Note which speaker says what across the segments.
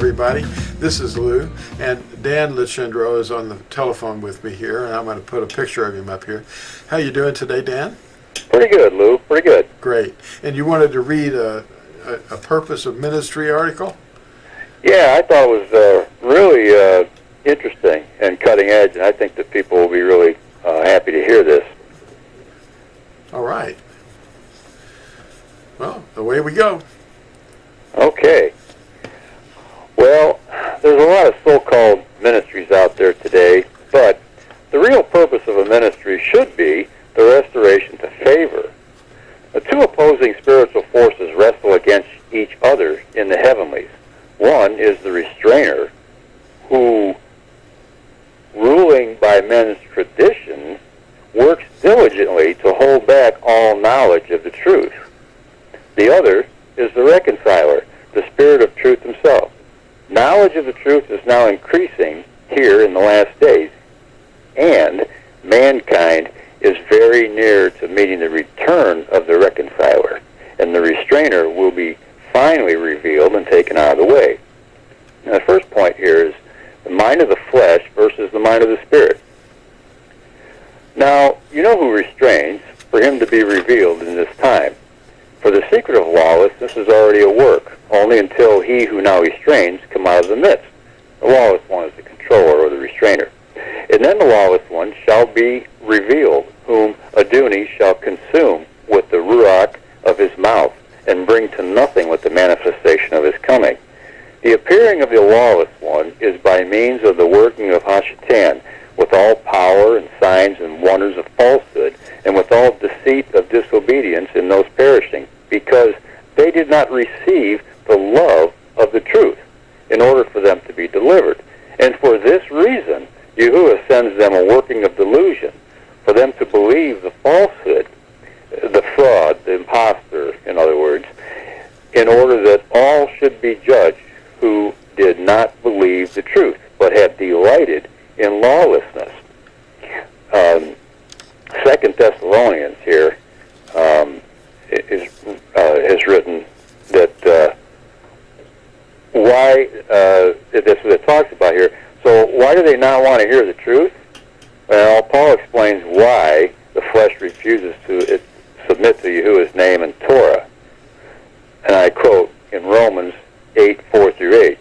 Speaker 1: everybody. This is Lew, and Dan Lichendro is on the telephone with me here, and I'm going to put a picture of him up here. How you doing today, Dan?
Speaker 2: Pretty good, Lew. Pretty good.
Speaker 1: Great. And you wanted to read a Purpose of Ministry article?
Speaker 2: Yeah, I thought it was really interesting and cutting edge, and I think that people will be really happy to hear this.
Speaker 1: All right. Well, away we go.
Speaker 2: Okay. Well, there's a lot of so-called ministries out there today, but the real purpose of a ministry should be the restoration to favor. The two opposing spiritual forces wrestle against each other in the heavenlies. One is the restrainer, who, ruling by men's traditions, works diligently to hold back all knowledge of the truth. The other is the reconciler, the Spirit of truth himself. Knowledge of the truth is now increasing here in the last days, and mankind is very near to meeting the return of the reconciler, and the restrainer will be finally revealed and taken out of the way. Now, the first point here is the mind of the flesh versus the mind of the Spirit. Now, you know who restrains for him to be revealed in this time. For the secret of lawlessness is already at work, only until he who now restrains come out of the midst. The lawless one is the controller or the restrainer. And then the lawless one shall be revealed, whom Aduni shall consume with the ruach of his mouth, and bring to nothing with the manifestation of his coming. The appearing of the lawless one is by means of the working of Hashatan, with all power and signs and wonders of falsehood, and with all deceit of disobedience in those perishing, because they did not receive the love of the truth, in order for them to be delivered. And for this reason, Yahuwah sends them a working of delusion, for them to believe the falsehood, the fraud, the impostor, in other words, in order that all should be judged who did not believe the truth, but had delighted in lawlessness. 2 Thessalonians here has written that why, that's what it talks about here. So why do they not want to hear the truth? Well, Paul explains why the flesh refuses to submit to Yahuwah's name and Torah. And I quote in Romans 8:4-8.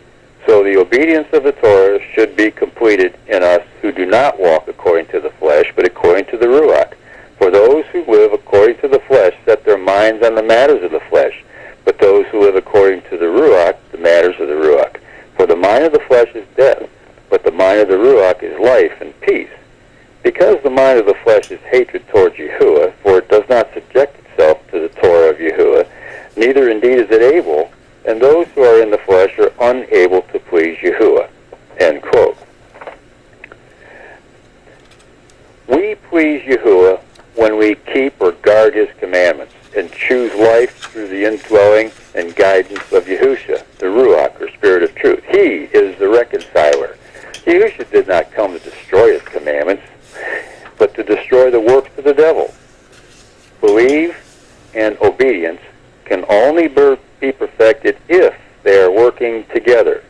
Speaker 2: So the obedience of the Torah should be completed in us who do not walk according to the flesh, but according to the Ruach. For those who live according to the flesh set their minds on the matters of the flesh, but those who live according to the Ruach, the matters of the Ruach. For the mind of the flesh is death, but the mind of the Ruach is life and peace. Because the mind of the flesh is hatred towards Yahuwah, for it does not subject itself to the Torah of Yahuwah, neither indeed is it able, and those who are in the flesh are unable to please Yahuwah. End quote. We please Yahuwah when we keep or guard his commandments and choose life through the indwelling and guidance of Yahusha, the Ruach, or Spirit of Truth. He is the reconciler. Yahusha did not come to destroy his commandments, but to destroy the works of the devil. Belief and obedience can only be perfected if they are working together.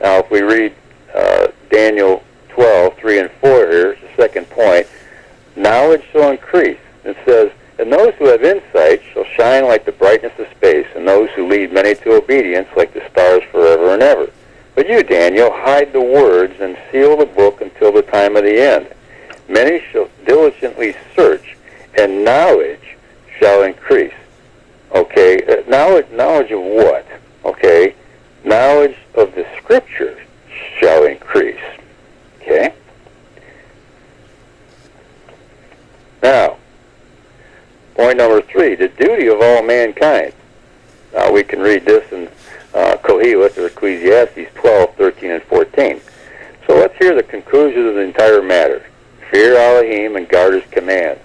Speaker 2: Now, if we read Daniel 12:3 and 4 here, the second point, knowledge shall increase. It says, and those who have insight shall shine like the brightness of space, and those who lead many to obedience like the stars forever and ever. But you, Daniel, hide the words and seal the book until the time of the end. Many shall diligently search, and knowledge shall increase. Okay, knowledge of what? Okay, knowledge of the Scriptures shall increase. Okay? Now, point number 3, the duty of all mankind. Now, we can read this in Koheleth or Ecclesiastes 12:13 and 14. So let's hear the conclusion of the entire matter. Fear Alahim and guard his commands,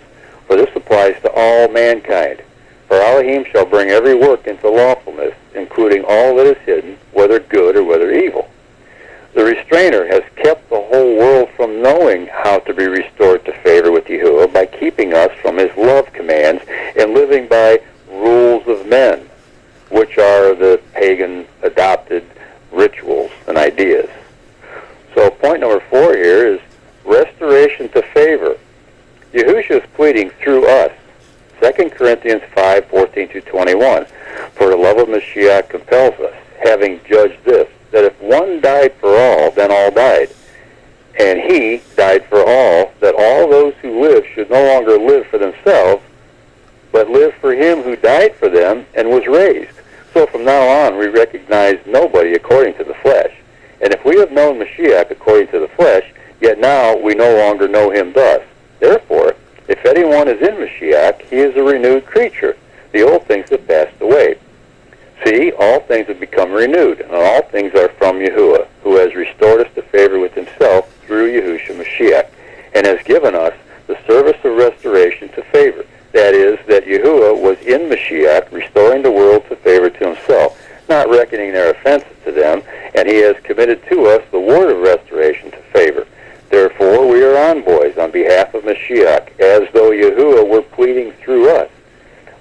Speaker 2: for this applies to all mankind. For Alahim shall bring every work into lawfulness, including all that is hidden, whether good or whether evil. The restrainer has kept the whole world from knowing how to be restored to favor with Yahuwah by keeping us from his love commands and living by rules of men, which are the pagan adopted rituals, and ideas. So point number 4 here is restoration to favor. Yahusha is pleading through us. 2 Corinthians 5:14-21. For the love of Mashiach compels us, having judged this, that if one died for all, then all died. And he died for all, that all those who live should no longer live for themselves, but live for him who died for them and was raised. So from now on, we recognize nobody according to the flesh. And if we have known Mashiach according to the flesh, yet now we no longer know him thus. Therefore, if anyone is in Mashiach, he is a renewed creature. The old things have passed away. See, all things have become renewed, and all things are from Yahuwah, who has restored us to favor with himself through Yahusha Mashiach, and has given us the service of restoration to favor. That is, that Yahuwah was in Mashiach, restoring the world to favor to himself, not reckoning their offenses to them, and he has committed to us the word of restoration to favor. Therefore, we are envoys on behalf of Mashiach, as though Yahuwah were pleading through us.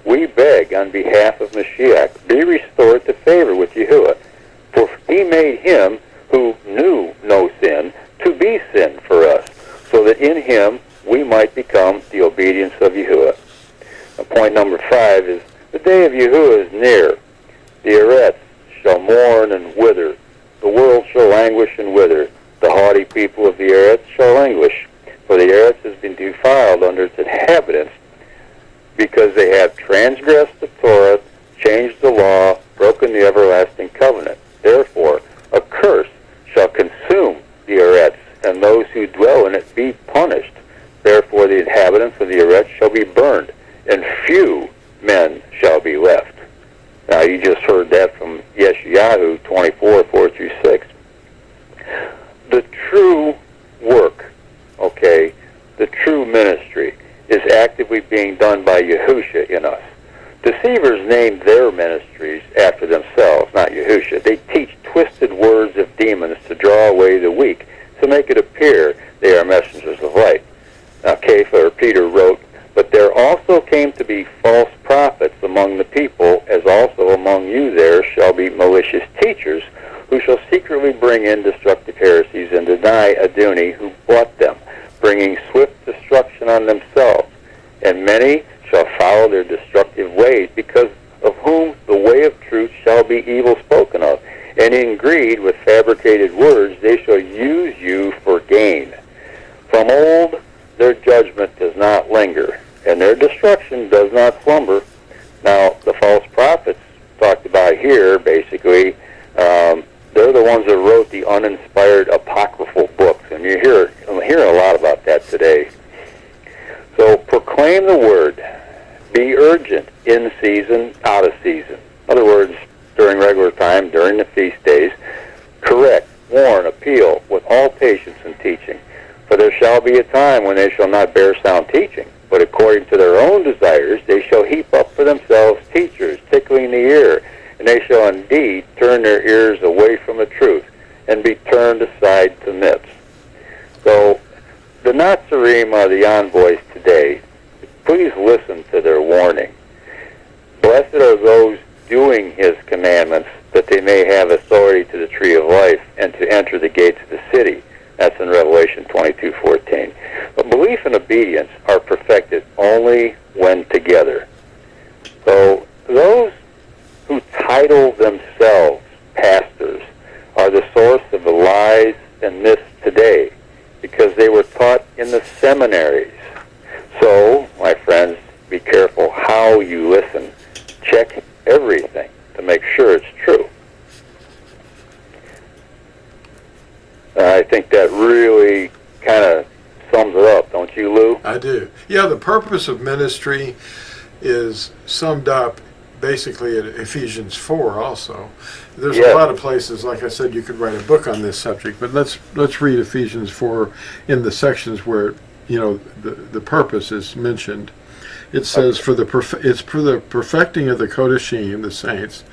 Speaker 2: We beg on behalf of Mashiach, be restored to favor with Yahuwah, for he made him who knew no sin to be sin for us, so that in him we might become the obedience of Yahuwah. Point number 5 is, the day of Yahuwah is near. The Eretz shall mourn and wither. The world shall languish and wither. The haughty people of the Eretz shall languish. For the Eretz has been defiled under its inhabitants, because they have transgressed the Torah, changed the law, broken the everlasting covenant. Therefore, a curse shall consume the Eretz, and those who dwell in it be punished. Therefore, the inhabitants of the Eretz shall be burned, and few men shall be left. Now, you just heard that from Yeshayahu 24:4-6. The true work, the true ministry, is actively being done by Yahusha in us. Deceivers name their ministries after themselves, not Yahusha. They teach twisted words of demons to draw away the weak, to make it appear they are messengers of light. Now, Peter wrote, but there also came to be false prophets among the people, as also among you there shall be malicious teachers, who shall secretly bring in destructive heresies and deny Adoni who bought them, bringing swift destruction on themselves. And many shall follow their destructive ways, because of whom the way of truth shall be evil spoken of. And in greed with fabricated words they shall use you for gain. From old their judgment does not linger, and their destruction does not slumber. Now, the false prophets talked about here, basically, they're the ones that wrote the uninspired apocryphal books, and I'm hearing a lot about that today. So proclaim the word, be urgent, in season, out of season. In other words, during regular time, during the feast days, correct, warn, appeal, with all patience and teaching. For there shall be a time when they shall not bear sound teaching, but according to their own desires they shall heap up for themselves teachers, tickling the ear, and they shall indeed turn their ears away from the truth, and be turned aside to myths. So, the Natsarim are the envoys today. Please listen to their warning. Blessed are those doing his commandments, that they may have authority to the tree of life, and to enter the gates of the city. That's in Revelation 22:14. But belief and obedience are perfected only when together. So, those who title themselves pastors are the source of the lies and myths today, because they were taught in the seminaries. So, my friends, be careful how you listen. Check everything to make sure it's true. I think that really kind of sums it up, don't you, Lew?
Speaker 1: I do. Yeah, the purpose of ministry is summed up basically at Ephesians 4 also. There's a lot of places, like I said, you could write a book on this subject, but let's read Ephesians 4 in the sections where, the purpose is mentioned. It says, it's for the perfecting of the Kodashim, the saints,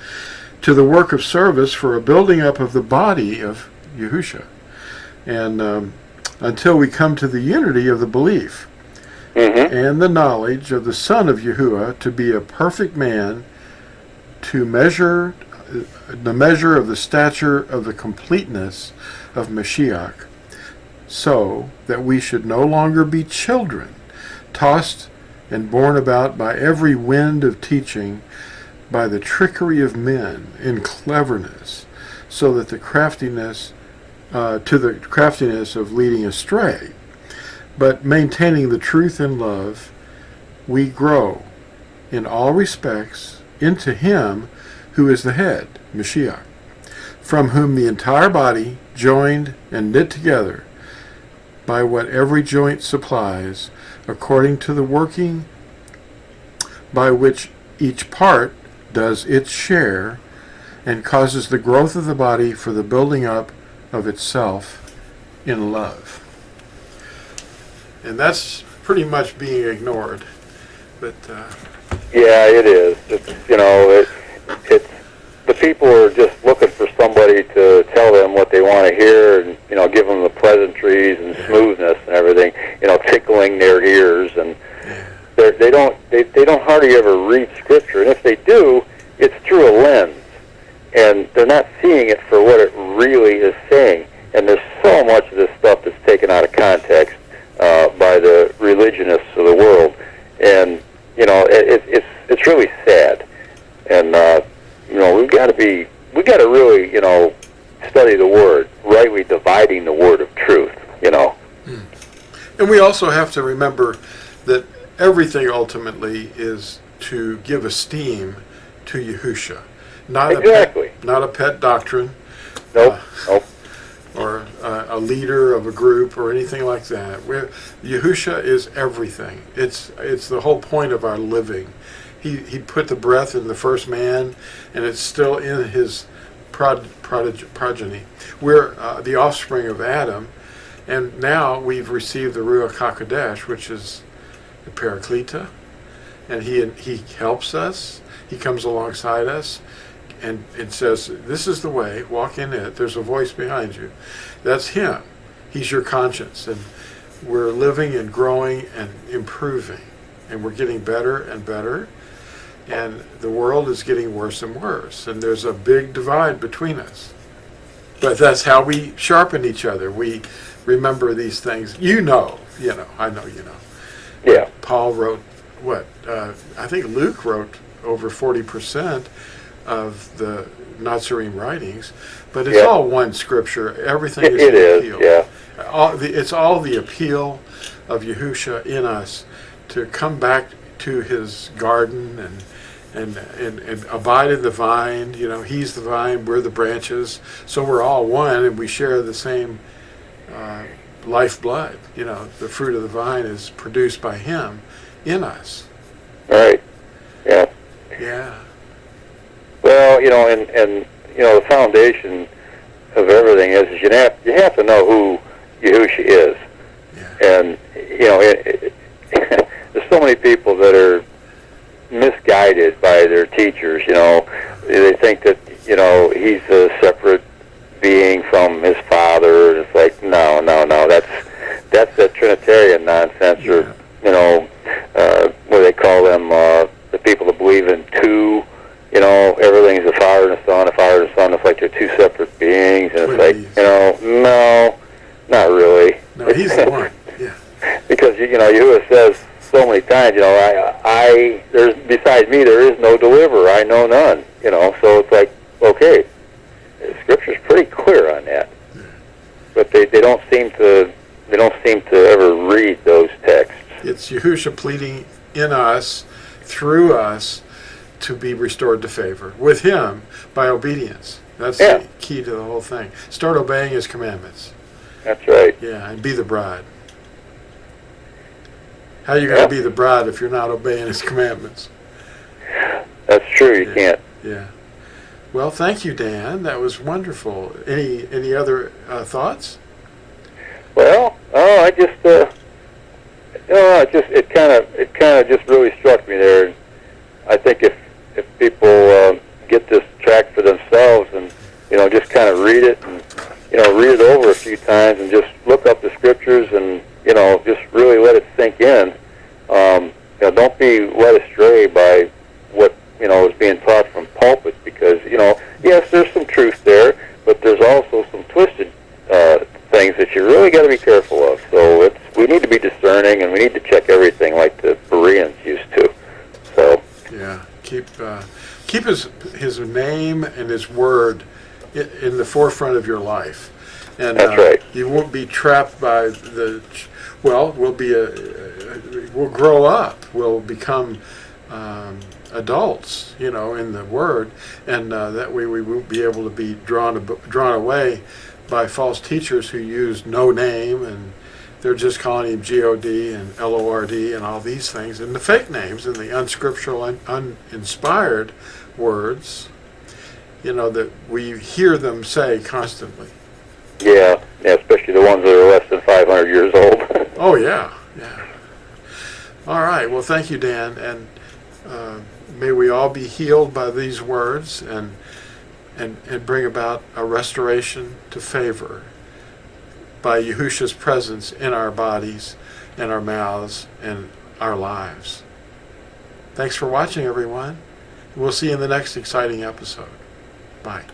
Speaker 1: to the work of service for a building up of the body of Yahusha, and until we come to the unity of the belief and the knowledge of the Son of Yahuwah, to be a perfect man, to measure the measure of the stature of the completeness of Mashiach, so that we should no longer be children, tossed and borne about by every wind of teaching, by the trickery of men in cleverness, so that the craftiness of leading astray, but maintaining the truth in love, we grow in all respects into Him who is the head, Mashiach, from whom the entire body, joined and knit together by what every joint supplies, according to the working by which each part does its share, and causes the growth of the body for the building up of itself in love. And that's pretty much being ignored. But
Speaker 2: yeah, it is. It's the people are just looking for somebody to tell them what they want to hear, and give them the pleasantries and smoothness and everything, tickling their ears, and they don't hardly ever read Scripture, and if they do, it's through a lens, and they're not seeing it for what it really is saying. And there's so much of this stuff that's taken out of context by the religionists of the world, and it's really sad. And we got to really study the Word, rightly dividing the word of truth.
Speaker 1: And we also have to remember that everything ultimately is to give esteem to Yahusha, not a pet doctrine.
Speaker 2: Nope.
Speaker 1: Or a leader of a group or anything like that. Yahusha is everything. It's the whole point of our living. He put the breath in the first man, and it's still in his progeny. We're the offspring of Adam, and now we've received the Ruach HaKodesh, which is the Paracleta, and he helps us. He comes alongside us, and it says, this is the way, walk in it. There's a voice behind you. That's Him. He's your conscience. And we're living and growing and improving. And we're getting better and better. And the world is getting worse and worse. And there's a big divide between us. But that's how we sharpen each other. We remember these things. I know you know.
Speaker 2: Yeah.
Speaker 1: Paul wrote, I think Luke wrote over 40% of the Natsarim writings, but it's all one scripture. Everything is the appeal. It's all the appeal of Yahusha in us to come back to His garden and abide in the vine. He's the vine, we're the branches, so we're all one, and we share the same lifeblood. The fruit of the vine is produced by Him in us.
Speaker 2: Right. Yeah.
Speaker 1: Yeah.
Speaker 2: Well, and the foundation of everything is you have to know who Yahusha is. Yeah. And there's so many people that are misguided by their teachers. They think that He's a separate being from His Father, and it's like no, that's that Trinitarian nonsense, or what do they call them? The people that believe in two. Everything's a Father and a Son, a Father and a Son. It's like they're two separate beings, and it's like, no, not really.
Speaker 1: No, He's the one. Yeah.
Speaker 2: Because Yahuwah says so many times, there's besides me there is no deliverer. I know none. So it's like, okay, the Scripture's pretty clear on that, but they don't seem to ever read those texts.
Speaker 1: It's Yahusha pleading in us, through us, to be restored to favor with Him by obedience. That's the key to the whole thing. Start obeying His commandments.
Speaker 2: That's right.
Speaker 1: Yeah, and be the bride. How are you going to be the bride if you're not obeying His commandments?
Speaker 2: That's true. You can't.
Speaker 1: Yeah. Well, thank you, Dan. That was wonderful. Any other thoughts?
Speaker 2: Well, it kind of just really struck me there. I think if people get this tract for themselves and just kind of read it and read it over a few times and just look up the Scriptures and just really let it sink in. Don't be led astray by what is being taught from pulpits, because yes, there's some truth there, but there's also some twisted things that you really got to be careful of. So we need to be discerning, and we need to check everything like the Bereans used to. So
Speaker 1: yeah, keep his name and his word in the forefront of your life, and
Speaker 2: that's right.
Speaker 1: You won't be trapped by we'll grow up, we'll become adults, in the word, and that way we won't be able to be drawn away by false teachers who use no name, and they're just calling him G-O-D and L-O-R-D and all these things, and the fake names and the unscriptural and uninspired words, that we hear them say constantly.
Speaker 2: Yeah, especially the ones that are less than 500 years old.
Speaker 1: Oh, yeah. All right, well, thank you, Dan, and may we all be healed by these words and bring about a restoration to favor by Yahushua's presence in our bodies and our mouths and our lives. Thanks for watching, everyone. We'll see you in the next exciting episode. Bye.